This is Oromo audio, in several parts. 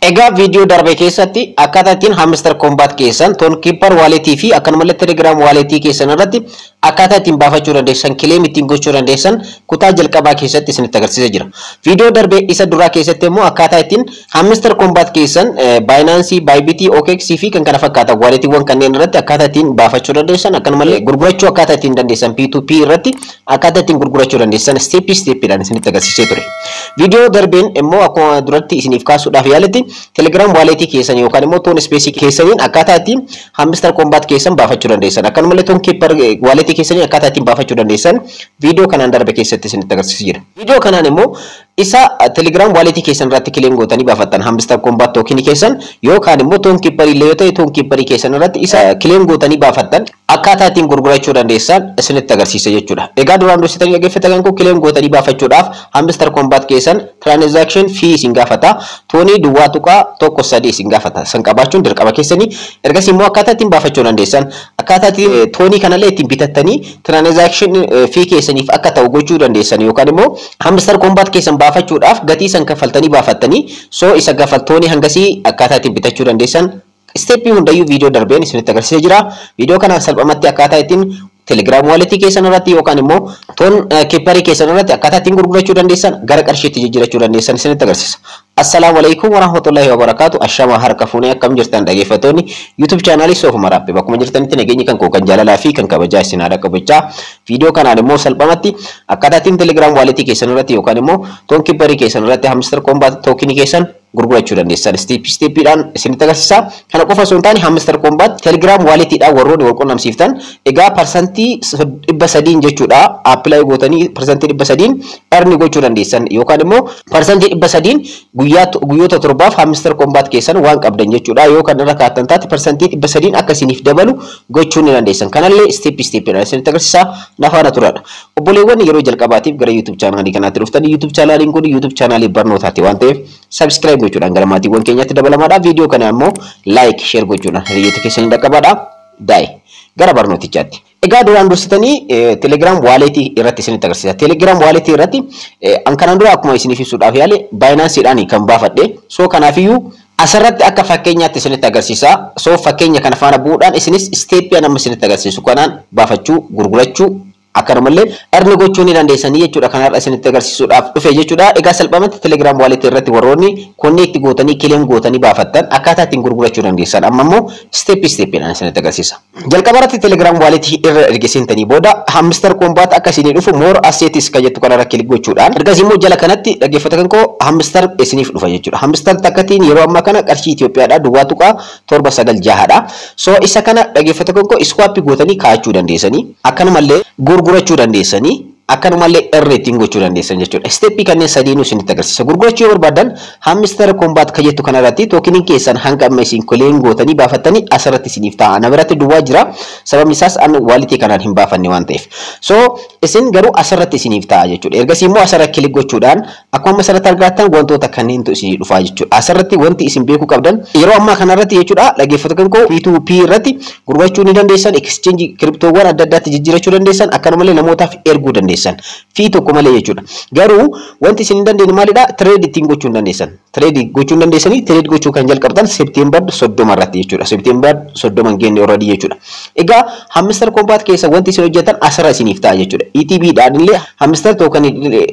Egaa video darbe keessatti akkaataa ittiin hamster combat keessan ton keeper wallet fi akkanumallee telegram wallet keessan irratti akkaataa ittiin baafachuu dandeessan claim ittiin gochuu dandeessan kutaa jalqabaa keessatti isinitti agarsiisee jira. Video darbe isa duraa keessatti immoo akkaataa ittiin hamster combat keessan Binance, Bybit, OKX fi kan kana fakkaatan wallettiiwwan kanneen irratti akkaataa ittiin baafachuu dandeessan akkanumallee gurgurachuu akkaataa ittiin dandeessan P2P irratti akkaataa ittiin gurgurachuu dandeessan step-dhaan isinitti agarsiisee ture. Video darbeen immoo akkuma duratti isiniif kaasuudhaaf yaaletti Telegram wallet keessan yookaan immoo ton space keessaniin akkaataa ittiin hamster combat keessan baafachuu dandeessan akkanumallee ton keeper wallet keessanii akkaataa ittiin baafachuu dandeessan video kanaan darbe keessatti isinitti agarsiisee jira. Video kanaan immoo isa Telegram wallet keessan irratti claim gootanii baafattan hamster combat token keessan yookaan immoo ton keeper illee yoo ta'e ton keeper keessan irratti isa claim gootanii baafattan akkaataa ittiin gurgurachuu dandeessan isinitti agarsiisee jechuudha. Egaa duraan dursitanii dhaggeeffattan kun claim gootanii baafachuudhaaf hamster combat keessan transaction fee isin gaafata toonii duwwaa tuqaa tokko sadii isin gaafata san qabaachuun dirqama keessanii ergasii immoo akkaataa ittiin baafachuu dandeessan akkaataa ittiin toonii kanallee ittiin bitattanii transaction fee keessaniif akka ta'u gochuu dandeessan yookaan immoo hamster combat keessan baafachuudhaaf gatii san kaffaltanii baafattanii soo isa gaafaltoonii hangasii akkaataa ittiin bitachuu dandeessan stepii hundayyuu video darbeen isinitti agarsiisee jira. Video kanaan salphumatti akkaataa ittiin Telegram wallet keessan irratti yookaan immoo ton keeper keessan irratti akkaataa ittiin gurgurachuu dandeessan gara qarshiitti jijjiirachuu dandeessan isinitti agarsiisa. Assalamu alaikum warahmatullahi wabarakatuh. Ashama harka fuunee akkam jirtan dhaggeeffattoonni YouTube channel Soofuma Raappee bakkuma jirtanitti nageenyi kan koo kan jaalalaa fi kan kabajaa isin haadha qabachaa. Video kanaan immoo salphumatti akkaataa ittiin Telegram wallet keessan irratti yookaan immoo ton keeper keessan irratti hamster combat token keessan gurgurachuu dandeessan step-dhaan isinitti agarsiisa. Kana qofa osoo hin taane hamster combat Telegram walletidhaan warroonni wal quunnamsiiftan egaa percentii 300 jechuudha apply gootanii percentii 300 earn gochuu dandeessan yookaan immoo percentii 300 guyyoota torbaaf hamster combat keessan waan qabdan jechuudha yookaan irra kaattan taate percentii 300 akka isiniif dabalu gochuu ni dandeessan. Kanallee step-dhaan isinitti agarsiisa nafaana turadha. Obboleewwan yeroo jalqabaatiif gara YouTube channel kanaatti dhuftanii YouTube channel kun YouTube channel barnootaati waan ta'eef subscribe gochuudhaan gara maatiiwwan keenyatti dabalamaadha. Video kana immoo like share gochuudhaan hiriyoota keessanii dhaqqabaadha. Daa'e gara barnootichaatti. Egaa duraan dursitanii Telegram wallet irratti isinitti agarsiisa. Telegram wallet irratti kanaan dura akkuma isiniif ibsuudhaaf yaale Binance-dhaan kan baafadhe. So kanaafiyyuu asirratti akka fakkeenyaatti isinitti agarsiisa. So fakkeenya kana faana bu'uudhaan isinis step amma isinitti agarsiisu kanaan baafachuu gurgurachuu akkanumallee earn gochuu ni dandeessanii jechuudha. Kanarra isinitti agarsiisuudhaaf dhufe jechuudha. Egaa salphumatti Telegram wallet irratti warroonni connect gootanii claim gootanii baafattan akkaataa ittiin gurgurachuu dandeessan amma immoo step-dhaan isinitti agarsiisa. Jalqaba irratti Telegram wallet irra ergisintanii booda hamster combat akka isinii dhufu more assets kan jettu kanarra kilik gochuudhaan ergasii immoo jala kanatti dhaggeeffattan koo hamster isiniif dhufa jechuudha. Hamster takkatiin yeroo ammaa kana qarshii Itoophiyaadhaa duwwaa tuqaa 796dha. So isa kana dhaggeeffattan koo swap gootanii kaa'achuu dandeessanii akkanumallee gurgurachuu dandeessanii akkanumallee irreetiin gochuu dandeessan jechuudha. Stepii kanneen sadiinuu isinitti agarsiisa. Gurgurachuu yoo barbaadan hamster combat kan jettu kanarratti tookeniin keessan hanga amma isin claim gootanii baafattanii asirratti isiniif ta'a. Na biratti duwwaa jira. Sababni isaas an wallet kanaan hin baafanne waan ta'eef. So isin garuu asirratti isiniif ta'a jechuudha. Ergasii immoo asirratti kilik gochuudhaan akkuma asirratti argattan wantoota kanneentu isinii dhufa jechuudha. Asirratti wanti isin beekuu qabdan yeroo ammaa kanarratti jechuudha dhaggeeffattan koo P2P irratti gurgurachuu ni dandeessan, exchange kriptoowwan adda addaatti jijjiirachuu dandeessan, akkanumallee namootaaf erguu dandeessan. Fee tokko malee jechuudha. Garuu wanti isin hin dandeenye maalidha? Trade ittiin gochuu hin dandeessan. Trade gochuu hin dandeessanii trade gochuu kan jalqabdan September 30 irratti jechuudha. September 30 geenne already jechuudha. Egaa hamster combat keessa wanti isin hojjetan asirra isiniif ta'a jechuudha. ETB dhaanillee hamster token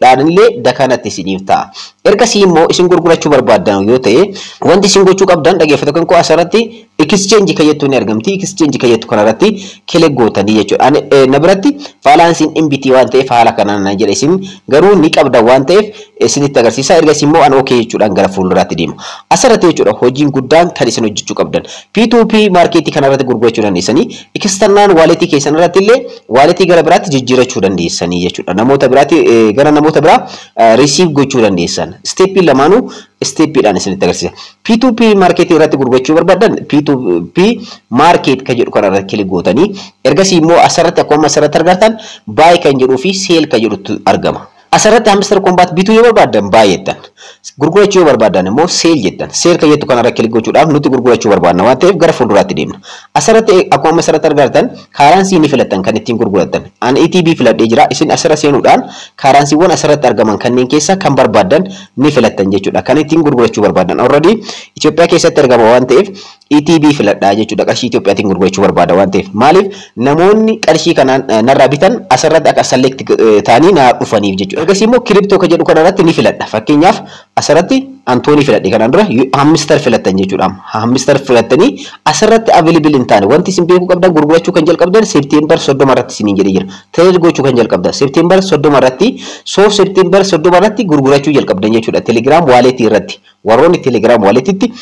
dhaanillee dakanatti isiniif ta'a. Ergasii immoo isin gurgurachuu barbaadan yoo ta'e wanti isin gochuu qabdan dhaggeeffattan koo asirratti exchange kan jettu ni argamti. Exchange kan jettu kanarratti kilik gootanii jechuudha. Na biratti balansiin MBT waan ta'eef haala kanaan na jedhe isin garuu ni qabda waan ta'eef isinitti agarsiisa. Ergasii immoo an okay jechuudhaan gara fuulduraatti deema. Asirratti jechuudha hojiin guddaan kan isin hojjechuu qabdan. P2P markeetii kanarratti gurgurachuu dandeessanii external wallet keessan irratti illee wallet gara biraatti jijjiirachuu dandeessanii jechuudha. Namoota biraatti gara namoota biraa receive gochuu dandeessan. Stepii lamaanuu step-dhaan isinitti agarsiisa. P2P markeetii irratti gurgurachuu barbaadan P2P market kan jedhu kanarratti kilik gootanii ergasii immoo asirratti akkuma asirratti argattan buy kan jedhuu fi sell kan jedhutu argama. Asirratti hamster combat bituu yoo barbaadan baay'eedhaan. Gurgurachuu yoo barbaadan immoo seel jedhan. Seel kan jettu kanarra kilik gochuudhaaf nuti gurgurachuu barbaadna waan ta'eef gara fuulduraatti deemna. Asirratti akkuma asirratti argattan kaaransii ni filattan kan ittiin gurgurattan. An ETB filadhee jira. Isin asirra seenuudhaan kaaransiiwwan asirratti argaman kanneen keessa kan barbaadan ni filattan jechuudha. Kan ittiin gurgurachuu barbaadan. Already Itoophiyaa keessatti argama waan ta'eef ETB filadhaa jechuudha. Qarshii Itoophiyaatiin gurgurachuu barbaada waan ta'eef. Maaliif namoonni qarshii kanaan narraa bitan asirratti akka select ta'anii na dhufaniif jechuudha. Ergasii immoo kiriptoo kan jedhu kanarratti ni filadha. Fakkeenyaaf asirratti Antoonii filadhe kanaan dura hamster filattan jechuudha. Hamster filattanii asirratti available hin taane wanti isin beekuu qabdan gurgurachuu kan jalqabdan September 30 irratti isiniin jedhee jira. Trade gochuu kan jalqabdan September 30 irratti September 30 irratti gurgurachuu jalqabdan jechuudha. Telegram wallet irratti warroonni Telegram walletitti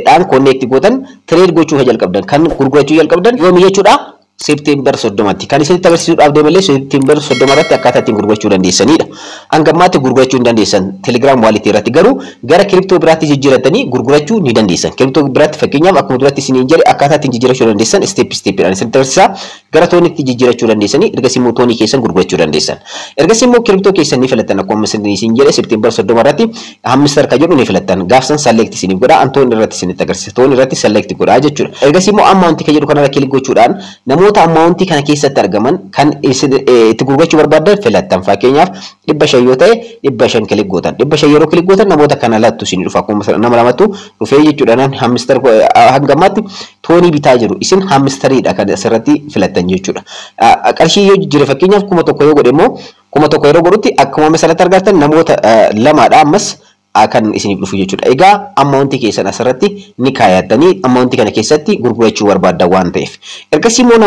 dhaan connect gootan trade gochuu kan jalqabdan kan gurgurachuu jalqabdan yoomi jechuudha. September 30tti kan isinitti agarsiisuudhaaf deemalee September 30 irratti akkaataa ittiin gurgurachuu dandeessanidha. Hangammaatti gurgurachuu hin dandeessan Telegram wallet irratti garuu gara kiriptoo biraatti jijjiiratanii gurgurachuu ni dandeessan. Kiriptoo biraatti fakkeenyaaf akkuma duratti isiniin jedhe akkaataa ittiin jijjiirachuu dandeessan step dhaan isinitti agarsiisa. Gara tooniitti jijjiirachuu dandeessanii ergasii immoo toonii keessan gurgurachuu dandeessan. Ergasii immoo kiriptoo keessan ni filattan akkuma isin jedhe September 30 irratti hamster kan jedhu ni filattan. Gaafsan select isiniif godha Antoon irratti isinitti agarsiisa. Toon irratti select godha jechuudha. Ergasii immoo amount kan jedhu kanarra kilik gochuudhaan namoota amount kana keessatti argaman kan itti gurgurachuu barbaadan filattan. Fakkeenyaaf 500 yoo ta'e 500 kilik gootan. 500 yeroo kilik gootan namoota kana lattu isin dhufa akkuma nama lamatu dhufee jechuudha. Nan hamster hangammaatti toonii bitaa jiru isin hamsteriidha kan asirratti filattan jechuudha. Qarshii yoo jijjiire fakkeenyaaf 1000 yoo godhe immoo 1000 yeroo godhutti akkuma asirratti argattan namoota lamaadha ammas akan isiniif dhufu jechuudha. Egaa amount keessan asirratti ni kaayattanii amount kana keessatti gurgurachuu barbaadda waan ta'eef. Ergasii immoo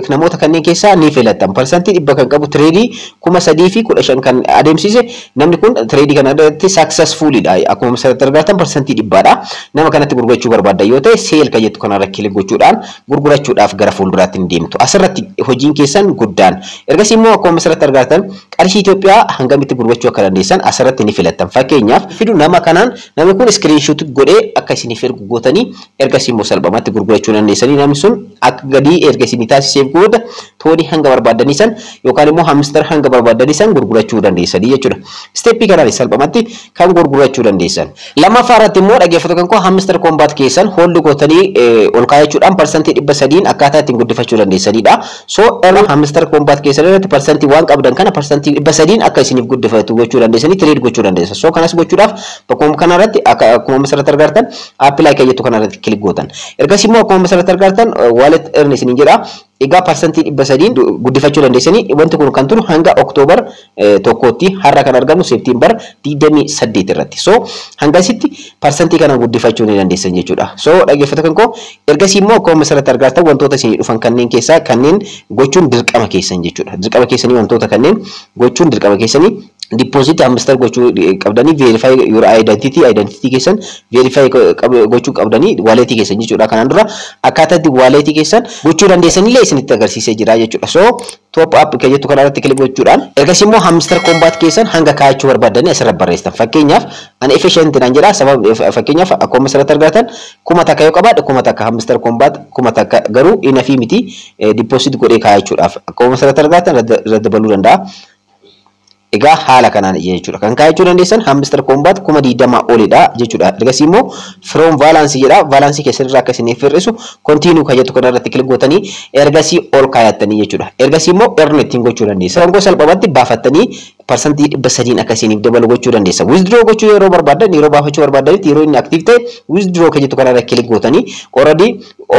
namoota kanneen keessaa ni filattan. Percentii 100 kan qabu trade 3,15 kan adeemsise namni kun trade kana irratti successfulidha. Akkuma asirratti argattan percentii 100dha. Nama kanatti gurgurachuu barbaadda yoo ta'e seel kan jettu kanarra kilik gochuudhaan gurgurachuudhaaf gara fuulduraatti ni deemtu. Asirratti hojiin keessan guddaan. Ergasii immoo akkuma asirratti argattan qarshii Itoophiyaa hangamitti gurgurachuu akka dandeessan asirratti ni filattan. Fakkeenyaaf fidu nama kanaan namni kun screenshot godhee akka isiniif ergu gootanii ergasii immoo salphumatti gurgurachuu dandeessanii namni sun akka gadii ergasii ni taasiseef gooda toonii hanga barbaadanii san yookaan immoo hamster hanga barbaadanii san gurgurachuu dandeessanii jechuudha. Steppii kanaan salphumatti kan gurgurachuu dandeessan. Lammaffaa irratti immoo dhaggeeffatu kan koo hamster combat keessan hold gootanii ol kaayachuudhaan percentii 300 akkaataa ittiin guddifachuu dandeessanidha. So erga hamster combat keessan irratti percentii waan qabdan kana percentii 300 akka isiniif guddifatu gochuu dandeessanii trade gochuu dandeessan. So kanas gochuudhaaf bakkuma kanarratti akkuma asirratti argattan apply kan jettu kanarratti kilik gootan. Ergasii immoo akkuma asirratti argattan wallet earn isiniin jedha. Egaa percentii 300 guddifachuu dandeessanii wanti kun kan turu hanga Oktoobar 1tti har'a kan argamu September 28 irratti. So hangasitti percentii kana guddifachuu ni dandeessan jechuudha. So dhaggeeffata kan koo ergasii immoo akkuma asirratti argattan wantoota isin dhufan kanneen keessaa kanneen gochuun dirqama keessan jechuudha. Dirqama keessanii wantoota kanneen gochuun dirqama keessanii deposit hamster gochuu qabdanii verify your identity keessan verify gochuu qabdanii wallet keessan jechuudha. Kanaan dura akkaataa itti wallet keessan gochuu dandeessanillee isinitti agarsiisee jira jechuudha. So top up kan jettu kanarratti kilik gochuudhaan ergasii immoo hamster combat keessan hanga kaayachuu barbaadanii asirratti barreessan. Fakkeenyaaf ani efficient naan jedha sababa fakkeenyaaf akkuma asirratti argatan 1000 yoo qabaadhe 1000 hamster combat 1000 garuu inafi miti deposit godhee kaayachuudhaaf akkuma asirratti argatan irra dabaluu danda'a. Egaa haala kanaan jechuudha. Kan kaayachuu dandeessan hamster combat 20 olidha jechuudha. Ergasii immoo from balance jedha. Balance keessan irraa akka isiniif hir'isu continue kan jettu kanarratti kilik gootanii ergasii ol kaayattanii jechuudha. Ergasii immoo earn ittiin gochuu dandeessan. Rangoo salphaatti baafattanii percentii 300 akka isiniif dabalu gochuu dandeessan. Withdraw gochuu yeroo barbaadan yeroo baafachuu barbaadanitti yeroo inni active ta'e withdraw kan jettu kanarratti kilik gootanii already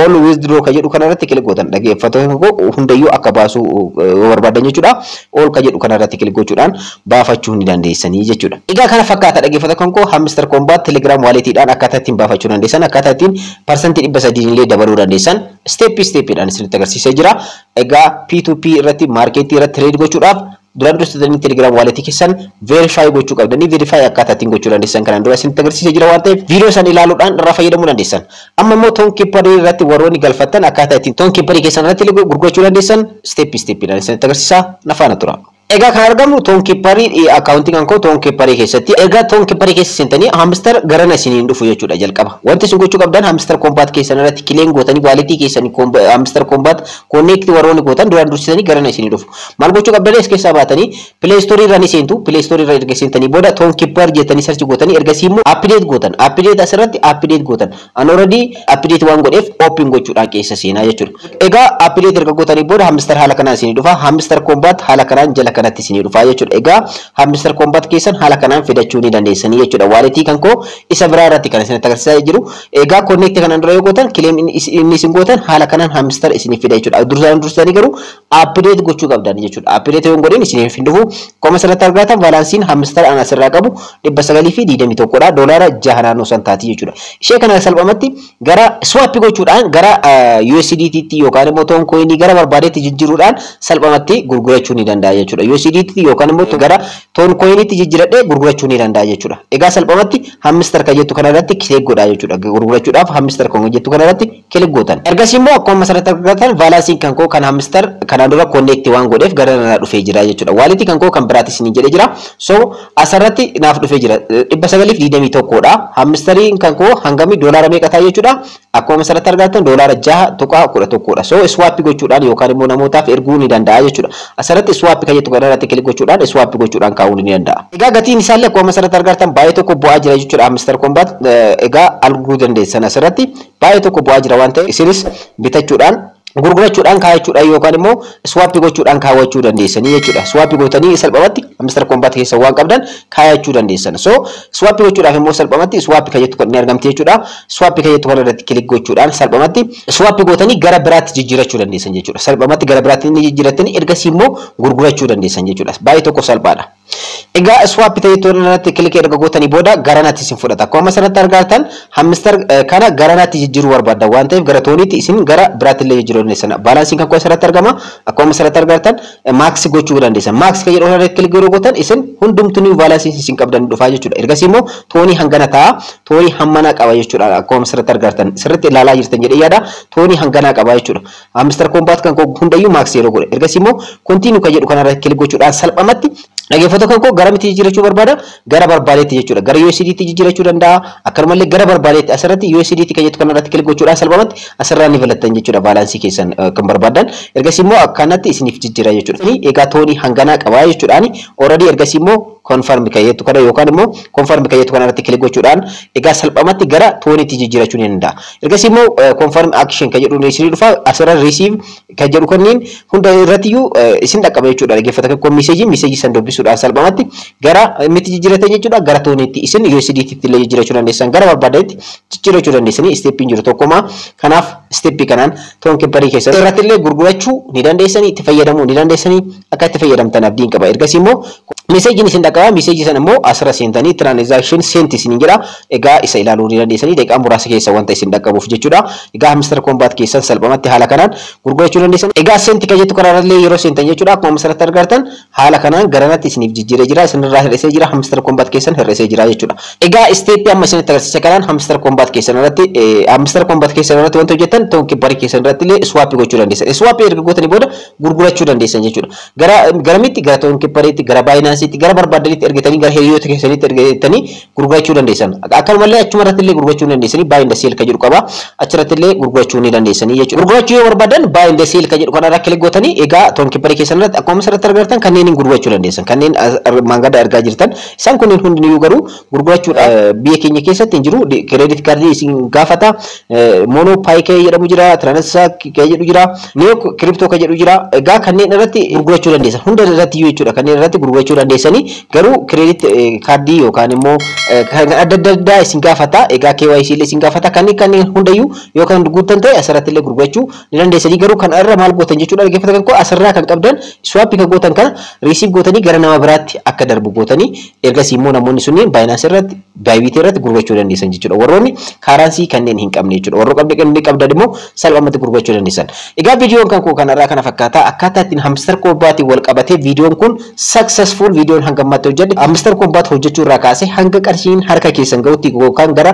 all withdraw kan jedhu kanarratti kilik gootan. Dhaggeeffattoota koo hundayyuu akka baasuu barbaadan jechuudha. All kan jedhu kanarratti kilik gochuudhaan baafachuu ni dandeessanii jechuudha. Egaa kana fakkaata dhaggeeffata kan koo hamster combat telegram walletidhaan akkaataa ittiin baafachuu dandeessan akkaataa ittiin percentii 300 illee dabaluu dandeessan steppiidhaan isinitti agarsiisee jira. Egaa P2P irratti marketii irratti trade gochuudhaaf duraan dursitanii telegram wallet keessan verify gochuu qabdanii verify akkaataa ittiin gochuu dandeessan kanaan dura isinitti agarsiisee jira waan ta'eef viidiyoo san ilaaluudhaan irraa fayyadamuu dandeessan. Amma immoo toon keepparii irratti warroonni galfattan akkaataa ittiin toon keepparii keessan irratti gurgurachuu dandeessan steppiidhaan isinitti agarsiisa na faana tura. Egaa kan argamu toonkiipparii akkaawuntii kan koo toonkiipparii keessatti egaa toonkiipparii keessa seentanii hamster garana isiniin dhufu jechuudha jalqaba. Wanti isin gochuu qabdan hamster kombaat keessan irratti kileen gootanii waalitii keessanii hamster kombaat konneektii warroonni gootan duraan dursitanii garana isinii dhufu. Maal gochuu qabdan es keessaa baatanii Play Store irraa ni seentu. Play Store irraa erga seentanii booda toonkiippar jettanii sarchi gootanii ergasii immoo update gootan. Update asirratti update gootan. An already update waan godheef open gochuudhaan keessa seenaa jechuudha. Egaa update erga gootanii booda hamster haala kanaan isinii dhufa. Hamster kombaat haala kanaan jala kanatti isinii dhufa jechuudha. Egaa hamster kombaat keessan haala kanaan fidachuu ni dandeessanii jechuudha. Waalitii kan koo isa biraa irratti kan isin agarsiisaa jiru. Egaa connect kanaan dura yoo gootan claim inni isin gootan haala kanaan hamster isinii fida jechuudha. Dursanii garuu update gochuu qabdan jechuudha. Update yoo godhin isinii hin dhufu. Koma sanatti argatan balansiin hamster ana asirraa qabu 921 dha. Doolaara 6 naannoo san taati jechuudha. Ishee kana salphamatti gara swap gochuudhaan gara USDT yookaan immoo toncoin gara barbaadetti jijjiiruudhaan salphamatti gurgurachuu ni danda'a jechuudha. USDT yookaan immoo gara toncoinitti jijjiiradhee gurgurachuu ni danda'a jechuudha. Egaa salphamatti hamster kan jettu kana irratti kilik godhaa jechuudha. Gurgurachuudhaaf hamster kan jettu kana irratti kilik gootan. Ergasii immoo akkuma sanatti argatan balansiin kan koo kan hamster kanaan dura connect waan godheef gara na dhufee jira jechuudha. Waalitii kan koo kan biraatis ni jedhee jira. So asirratti naaf dhufee jira 921 dha. Hamsteriin kan koo hangami doolaara meeqa ta'a jechuudha. Akkuma sanatti argatan doolaara 6.11 dha. So swap gochuudhaan yookaan immoo namootaaf erguu ni danda'a jechuudha. Asirratti swap kan jettu kana irratti kilik gochuudhaan swap gochuudhaan kaa'uu ni danda'a. Egaa gatiin isaallee akkuma sanatti argatan baay'ee tokko bu'aa jira jechuudha. Hamster kombaat egaa arguu dandeessan asirratti baay'ee tokko bu'aa jira waan ta'eef isinis bitachuudhaan gurgurachuudhaan kaayachuudhaan yookaan immoo swap gochuudhaan kaawwachuu dandeessanii jechuudha. Swap gootanii salphamatti hamster kombaat keessa waan qabdan kaayachuu dandeessan. So swap gochuudhaaf immoo salphamatti swap kan jettu kan inni argamti jechuudha. Swap kan jettu kana irratti kilik gochuudhaan salphamatti swap gootanii gara biraatti jijjiirachuu dandeessan jechuudha. Salphamatti gara biraatti ni jijjiiratanii ergasii immoo gurgurachuu dandeessan jechuudha. Baay'ee tokko salphaadha. Egaa swap ta'eetu irratti kilik erga gootanii booda garanatti isin fudhata. Akkuma sanatti argatan hamster kana garanatti jijjiiruu barbaadda waan ta'eef gara tooniitti isin gara biraatti illee jijjiiruu dandeessan. Balansiin kan koo asirratti argama. Akkuma sanatti argatan max gochuu dandeessan. Max kan jedhu irratti kilik yeroo gootan isin hundumtuu balansii isin qabdan dhufaa jechuudha. Ergasii immoo toonii hangana ta'a. Toonii hammana qaba jechuudha. Akkuma sanatti argatan sirriitti ilaalaa jirtan jedhee yaada. Toonii hangana qaba jechuudha. Hamster kombaat kan koo hundayyuu max yeroo godhe. Ergasii immoo continue kan jedhu kanarratti kilik gochuudhaan salphamatti dhaggeeffattoota kan koo gara miti jijjiirachuu barbaada gara barbaadeetti jechuudha. Gara USDT jijjiirachuu danda'a. Akkanumallee gara barbaadeetti asirratti USDT kan jettu kanarratti kilik gochuudhaan salphamatti asirraa ni filattan jechuudha baalaansii keessan kan barbaadan. Ergasii immoo akkanatti isiniif jijjiira jechuudha. Egaa toonii hanganaa qabaa jechuudhaan already ergasii immoo confirm kan jettu kana yookaan immoo confirm kan jettu kanarratti kilik gochuudhaan egaa salphamatti gara tooniitti jijjiirachuu ni danda'a. Ergasii immoo confirm action kan jedhu isinii dhufa asirra receive kan jedhu kanneen hunda irrattiyyuu isin dhaqqaba jechuudha. Dhaggeeffattoota kan miseejii san dubbisuudhaan salphamatti gara miti jijjiiratan jechuudha. Gara tooniitti isin USDT illee jijjiirachuu dandeessan gara barbaadetti jijjiirachuu dandeessanii steppiin jiru tokkuma. Kanaaf steppii kanaan toonkiipparii keessatti irratti illee gurgurachuu ni dandeessanii itti fayyadamuu ni dandeessanii akka itti fayyadamtan abdiin qaba. Ergasii immoo meseejiin isin dhaqqaba. Meseejii sana immoo asirra seentanii transaction sent isin jedha. Egaa isa ilaaluu ni dandeessanii daqiiqaa muraasa keessa wanta isin dhaqqabuuf jechuudha. Egaa hamster kombaat keessan salphamatti haala kanaan gurgurachuu dandeessan. Egaa sent kan jettu kanarrallee yeroo seentan jechuudha. Akkuma asirratti argartan haala kanaan garanatti isiniif jijjiiree jira. Isinirraa hir'isee jira. Hamster kombaat keessan hir'isee jira jechuudha. Egaa steppii amma isinitti agarsiisa kanaan hamster kombaat keessan irratti wanta hojjetan toonkiipparii keessan irratti illee swap gochuu dandeessan. Swap erga gootanii booda gurgurachuu dandeessan jechuudha. Garamitti gara toonkiippariitti gara baayinaansiitti gara barbaadanitti ergatanii gara hiriyoota keessanitti ergatanii gurgurachuu dandeessan. Akkanumallee achuma irratti illee gurgurachuu dandeessanii buy and sell kan jedhu qaba. Achirratti illee gurgurachuu ni dandeessanii jechuudha. Gurgurachuu yoo barbaadan buy and sell kan jedhu kanarra kilik gootanii egaa toonkiipparii keessan irratti akkuma asirratti argartan kanneen gurgurachuu dandeessan. Kanneen mangada argaa jirtan isaan kunneen hundinuu garuu gurgurachuudha biyya keenya keessatti hin jiru. Credit card isin gaafata. Mono paayikee jedhamu jira. Transact kan jedhu jira. Neo crypto kan jedhu jira. Egaa kanneen irratti gurgurachuu dandeessan. Hunda irratti jechuudha. Kanneen irratti gurgurachuu dandeessanii garuu credit cardii yookaan immoo kan adda addaa isin gaafata. Egaa KYC illee isin gaafata. Kanneen hundayyuu yookaan guutan ta'e asirratti illee gurgurachuu ni dandeessanii garuu kan irra maal gootan jechuudha. Dhaggeeffata kan koo asirraa kan qabdan swap kan gootan kana receive gootanii gara nama biraatti akka darbu gootanii ergasii immoo namoonni sunniin Binance irratti Bybit irratti gurgurachuu dandeessan jechuudha. Warroonni currency kanneen hin qabne jechuudha. Warroo qabdan immoo salphaamatti gurgurachuu dandeessan. Egaa viidiyoon kan koo kanarraa kana fakkaata akkaataa ittiin hamster kombaatii wal qabatee viidiyoon kun successful viidiyoon hanga ammatti hojjedhe hamster kombaat hojjechuu irraa kaasee hanga qarshiin harka keessan ga'utti yookaan gara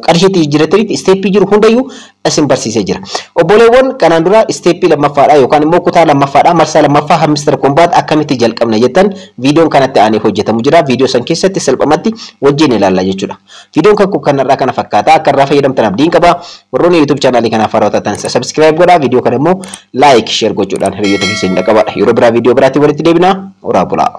qarshiitti jijjiirratanitti isteeppii jiru hundayyuu isin barsiisee jira. Obboleewwan kanaan dura isteeppii lammaffaadha yookaan immoo kutaa lammaffaadha marsaa lammaffaa hamster kombaat akkamitti jalqabna jettan viidiyoon kanatti aanee hojjetamu jira. Viidiyoo san keessatti salphumatti wajjin ilaalla jechuudha. Viidiyoon kan kanarraa kana fakkaata akka irraa fayyadamtan abdiin qaba. Warroonni YouTube channelii kanaaf haaraa ta'an subscribe godhaa. Viidiyoo kana immoo like share gochuudhaan hiriyoota keessan dhaqqabaa. Yeroo biraa viidiyoo biraatti walitti deebina. Oraa bulaa.